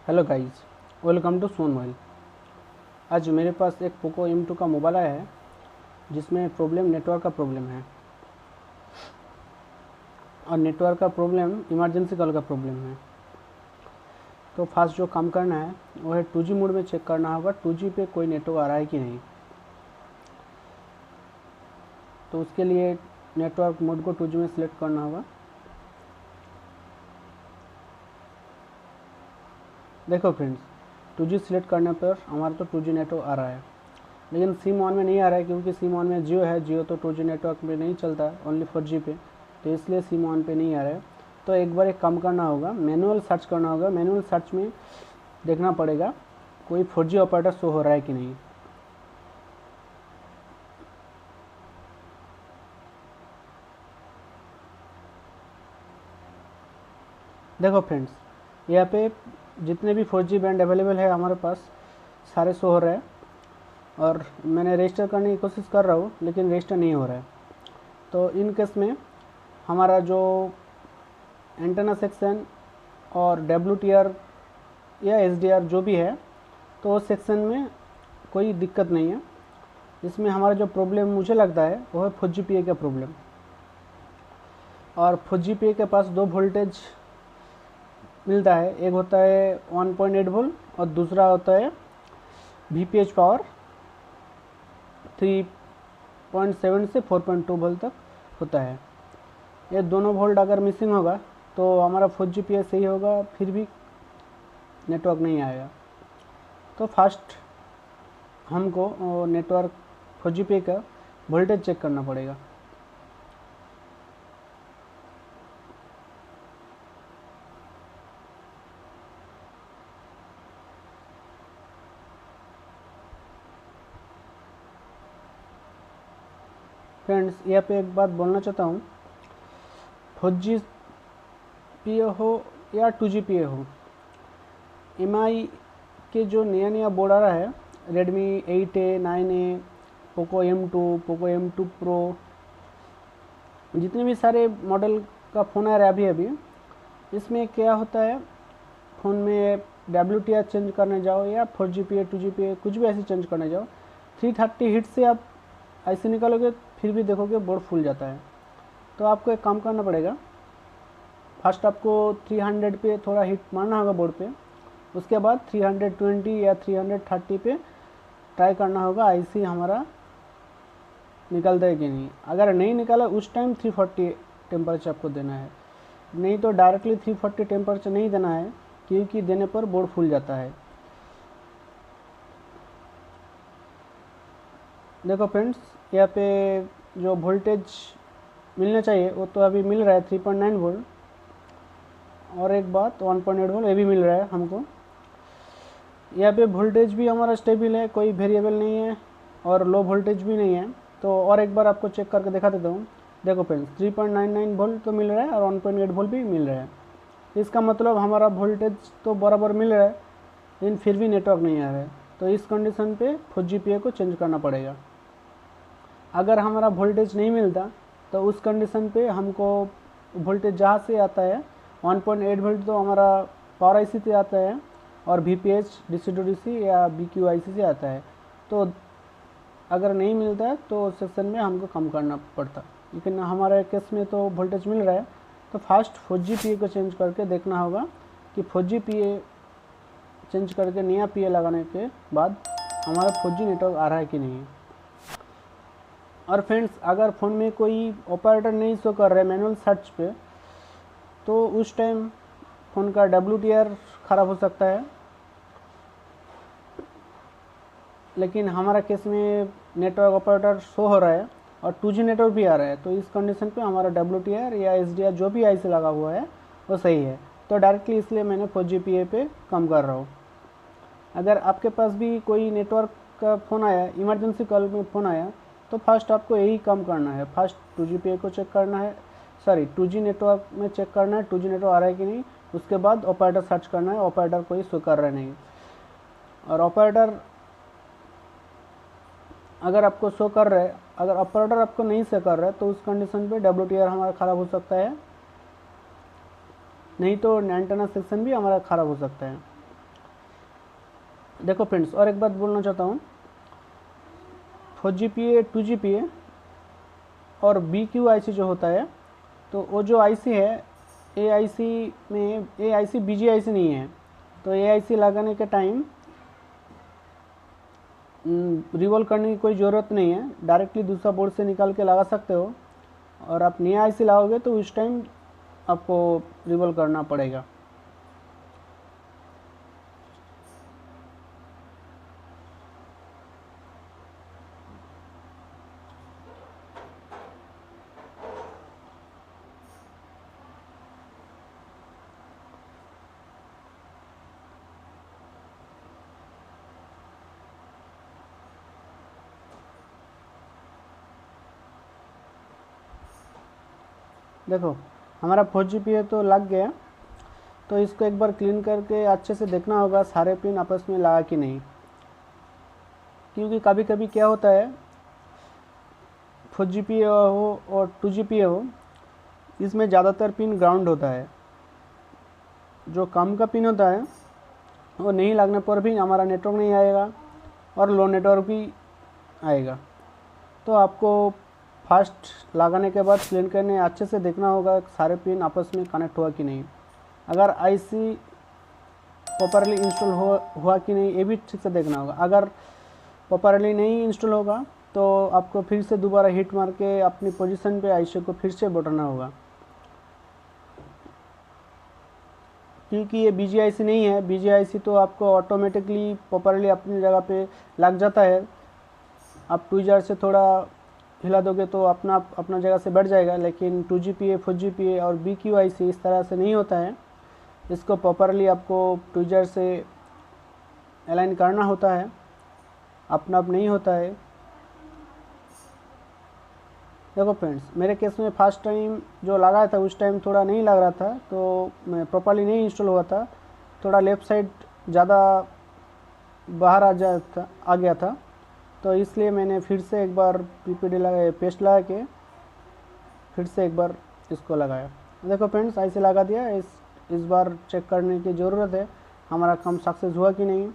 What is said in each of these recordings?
Hello guys, welcome to सोन mobile. आज मेरे पास एक पोको M2 का मोबाइल आया है जिसमें प्रॉब्लम नेटवर्क का प्रॉब्लम है और नेटवर्क का प्रॉब्लम इमरजेंसी कॉल का प्रॉब्लम है। तो फास्ट जो काम करना है वो है 2G मोड में चेक करना होगा 2G पे कोई नेटवर्क आ रहा है कि नहीं। तो उसके लिए नेटवर्क मोड को 2G में सिलेक्ट करना होगा। देखो फ्रेंड्स, 2G सिलेक्ट करने पर हमारा तो 2G नेटवर्क आ रहा है, लेकिन सिम ऑन में नहीं आ रहा है क्योंकि सिम ऑन में जियो है। जियो तो 2G नेटवर्क में नहीं चलता, ओनली 4G पे, तो इसलिए सिम ऑन पे नहीं आ रहा है। तो एक बार एक काम करना होगा, मैनुअल सर्च करना होगा। मैनुअल सर्च में देखना पड़ेगा कोई 4G ऑपरेटर शो हो रहा है कि नहीं। देखो फ्रेंड्स, यहाँ पे जितने भी 4G बैंड अवेलेबल है हमारे पास सारे शो हो रहे हैं और मैंने रजिस्टर करने की कोशिश कर रहा हूँ लेकिन रजिस्टर नहीं हो रहा है। तो इन केस में हमारा जो एंटेना सेक्शन और WTR या SDR जो भी है, तो उस सेक्शन में कोई दिक्कत नहीं है। इसमें हमारा जो प्रॉब्लम मुझे लगता है वो है 4GPA का प्रॉब्लम। और 4GPA के पास दो वोल्टेज मिलता है, एक होता है 1.8 वोल्ट और दूसरा होता है VPH पावर 3.7 से 4.2 वोल्ट तक होता है। ये दोनों वोल्ट अगर मिसिंग होगा तो हमारा 4GPA सही होगा, फिर भी नेटवर्क नहीं आएगा। तो फर्स्ट हमको नेटवर्क 4GPA का वोल्टेज चेक करना पड़ेगा। फ्रेंड्स, यहाँ पे एक बात बोलना चाहता हूँ, 4GPA हो या 2GPA हो, MI के जो नया नया बोर्ड आ रहा है, Redmi 8A, 9A, Poco M2, Poco M2 Pro, जितने भी सारे मॉडल का फ़ोन आ रहा है अभी अभी, इसमें क्या होता है, फ़ोन में WTR चेंज करने जाओ या 4GPA 2GPA कुछ भी ऐसे चेंज करने जाओ, 330 हिट से आप ऐसे निकालोगे फिर भी देखोगे बोर्ड फूल जाता है। तो आपको एक काम करना पड़ेगा, फर्स्ट आपको 300 पे थोड़ा हिट मारना होगा बोर्ड पे, उसके बाद 320 या 330 पे ट्राई करना होगा ऐसे हमारा निकलता है कि नहीं। अगर नहीं निकाला उस टाइम 340 टेम्परेचर आपको देना है, नहीं तो डायरेक्टली 340 टेम्परेचर नहीं देना है क्योंकि देने पर बोर्ड फूल जाता है। देखो फ्रेंड्स, यहाँ पे जो वोल्टेज मिलना चाहिए वो तो अभी मिल रहा है 3.9 वोल्ट, और एक बात 1.8 वोल्ट ये भी मिल रहा है हमको। यहाँ पे वोल्टेज भी हमारा स्टेबल है, कोई वेरिएबल नहीं है और लो वोल्टेज भी नहीं है। तो और एक बार आपको चेक करके दिखा देता हूँ। देखो फ्रेंड्स, 3.99 वोल्ट तो मिल रहा है और 1.8 वोल्ट भी मिल रहा है। इसका मतलब हमारा वोल्टेज तो बराबर मिल रहा है लेकिन फिर भी नेटवर्क नहीं आ रहा है। तो इस कंडीशन पे 4GPA को चेंज करना पड़ेगा। अगर हमारा वोल्टेज नहीं मिलता तो उस कंडीशन पे हमको वोल्टेज जहाँ से आता है 1.8 वोल्ट तो हमारा पावर IC से आता है और VPH DC to DC या BQIC से आता है। तो अगर नहीं मिलता है तो सेक्शन में हमको कम करना पड़ता, लेकिन हमारे केस में तो वोल्टेज मिल रहा है। तो फास्ट 4GPA को चेंज करके देखना होगा कि 4GPA चेंज करके नया PA लगाने के बाद हमारा 4G नेटवर्क आ रहा है कि नहीं। और फ्रेंड्स, अगर फ़ोन में कोई ऑपरेटर नहीं शो कर रहा है मैनुअल सर्च पे, तो उस टाइम फ़ोन का WTR ख़राब हो सकता है। लेकिन हमारा केस में नेटवर्क ऑपरेटर शो हो रहा है और 2G नेटवर्क भी आ रहा है, तो इस कंडीशन पे हमारा WTR या SDR जो भी IC लगा हुआ है वो सही है। तो डायरेक्टली इसलिए मैंने 4GPA पे कम कर रहा हूँ। अगर आपके पास भी कोई नेटवर्क का फ़ोन आया, इमरजेंसी कॉल में फ़ोन आया, तो फर्स्ट आपको यही काम करना है। फर्स्ट 2GPA को चेक करना है, 2G नेटवर्क में चेक करना है 2G नेटवर्क आ रहा है कि नहीं। उसके बाद ऑपरेटर सर्च करना है, ऑपरेटर कोई शो कर रहा है नहीं। और ऑपरेटर अगर आपको शो कर रहा है, अगर ऑपरेटर आपको नहीं शो कर रहा है तो उस कंडीशन पे WTR हमारा ख़राब हो सकता है, नहीं तो एंटेना सेक्शन भी हमारा ख़राब हो सकता है। देखो फ्रेंड्स, और एक बात बोलना चाहता हूँ, 4GPA 2GPA और BQIC जो होता है, तो वो जो IC है AIC में AIC BGIC नहीं है। तो AIC लगाने के टाइम रिवॉल्व करने की कोई ज़रूरत नहीं है, डायरेक्टली दूसरा बोर्ड से निकाल के लगा सकते हो। और आप नया IC लगाओगे तो उस टाइम आपको रिवॉल्व करना पड़ेगा। देखो हमारा 4GPA तो लग गया, तो इसको एक बार क्लीन करके अच्छे से देखना होगा सारे पिन आपस में लगा कि नहीं, क्योंकि कभी कभी क्या होता है 4GPA हो और 2GPA हो, इसमें ज़्यादातर पिन ग्राउंड होता है। जो कम का पिन होता है वो नहीं लगने पर भी हमारा नेटवर्क नहीं आएगा और लो नेटवर्क भी आएगा। तो आपको फास्ट लगाने के बाद क्लीन करने अच्छे से देखना होगा सारे पिन आपस में कनेक्ट हुआ कि नहीं। अगर IC प्रॉपरली इंस्टॉल हुआ कि नहीं ये भी ठीक से देखना होगा। अगर प्रॉपरली नहीं इंस्टॉल होगा तो आपको फिर से दोबारा हिट मार के अपनी पोजीशन पे IC को फिर से बोटाना होगा, क्योंकि ये BGIC नहीं है। BGIC तो आपको ऑटोमेटिकली प्रॉपरली अपनी जगह पे लग जाता है। आप ट्विजर से थोड़ा हिला दोगे तो अपना जगह से बैठ जाएगा, लेकिन 2GPA 4GPA और BQIC इस तरह से नहीं होता है। इसको प्रॉपरली आपको ट्विजर से अलाइन करना होता है, अपना आप नहीं होता है। देखो फ्रेंड्स, मेरे केस में फर्स्ट टाइम जो लगाया था उस टाइम थोड़ा नहीं लग रहा था, तो मैं प्रॉपरली नहीं इंस्टॉल हुआ था, थोड़ा लेफ़्ट साइड ज़्यादा बाहर आ गया था। तो इसलिए मैंने फिर से एक बार PPD लगा पेस्ट लगा के फिर से एक बार इसको लगाया। देखो फ्रेंड्स, ऐसे लगा दिया। इस बार चेक करने की ज़रूरत है हमारा काम सक्सेस हुआ कि नहीं।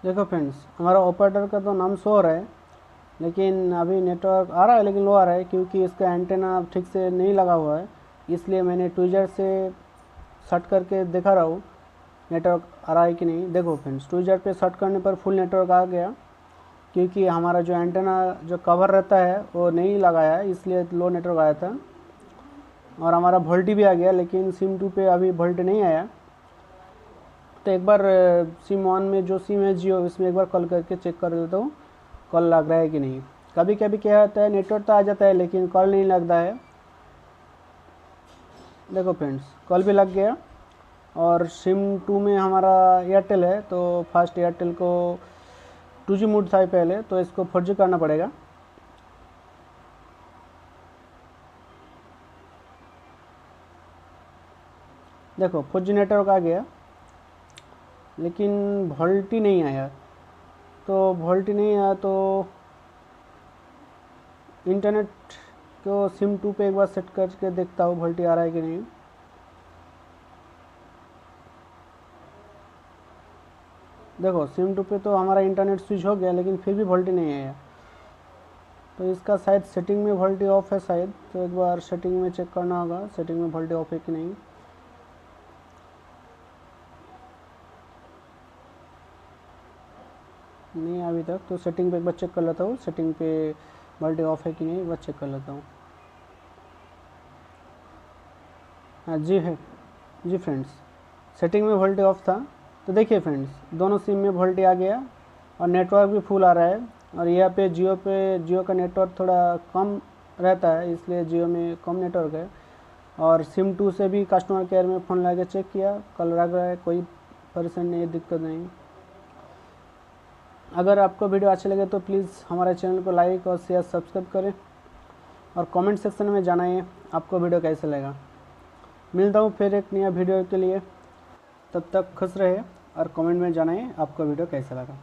देखो फ्रेंड्स, हमारा ऑपरेटर का तो नाम शो हो रहा है, लेकिन अभी नेटवर्क आ रहा है लेकिन लो आ रहा है, क्योंकि इसका एंटेना ठीक से नहीं लगा हुआ है। इसलिए मैंने ट्विजर से सर्च करके देखा रहा हूँ नेटवर्क आ रहा है कि नहीं। देखो फ्रेंड्स, ट्विजर पे सर्च करने पर फुल नेटवर्क आ गया, क्योंकि हमारा जो एंटेना जो कवर रहता है वो नहीं लगाया है, इसलिए लो नेटवर्क आया था। और हमारा वोल्टी भी आ गया, लेकिन सिम 2 पे अभी वोल्टी नहीं आया। तो एक बार सिम 1 में जो सिम है जियो, इसमें एक बार कॉल करके चेक कर देता हूँ कॉल लग रहा है कि नहीं। कभी कभी क्या होता है नेटवर्क तो आ जाता है लेकिन कॉल नहीं लगता है। देखो फ्रेंड्स, कॉल भी लग गया। और सिम 2 में हमारा एयरटेल है, तो फर्स्ट एयरटेल को 2G मोड था पहले, तो इसको 4G करना पड़ेगा। देखो 4G नेटवर्क आ गया, लेकिन वोल्टी नहीं आया। तो वोल्टी नहीं आया तो इंटरनेट को सिम 2 पे एक बार सेट करके देखता हूँ वोल्टी आ रहा है कि नहीं। देखो सिम 2 पे तो हमारा इंटरनेट स्विच हो गया, लेकिन फिर भी वोल्टी नहीं आया। तो इसका शायद सेटिंग में वोल्टी ऑफ है शायद, तो एक बार सेटिंग में चेक करना होगा सेटिंग में वोल्टी ऑफ है कि नहीं। नहीं अभी तक, तो सेटिंग पे एक बार चेक कर लेता हूँ, सेटिंग पे वोल्टी ऑफ है कि नहीं एक बार चेक कर लेता हूँ। हाँ जी है जी फ्रेंड्स, सेटिंग में वोल्टेज ऑफ था। तो देखिए फ्रेंड्स, दोनों सिम में वोल्टेज आ गया और नेटवर्क भी फुल आ रहा है। और यहाँ पे जियो का नेटवर्क थोड़ा कम रहता है, इसलिए जियो में कम नेटवर्क है। और सिम 2 से भी कस्टमर केयर में फ़ोन लगा के चेक किया, कल लग रहा है, कोई परेशानी नहीं है, दिक्कत नहीं। अगर आपको वीडियो अच्छे लगे तो प्लीज़ हमारे चैनल को लाइक और शेयर सब्सक्राइब करें और कमेंट सेक्शन में जानाइए आपको वीडियो कैसे लगा। मिलता हूँ फिर एक नया वीडियो के लिए, तब तक खुश रहे और कमेंट में जानाइए आपको वीडियो कैसा लगा।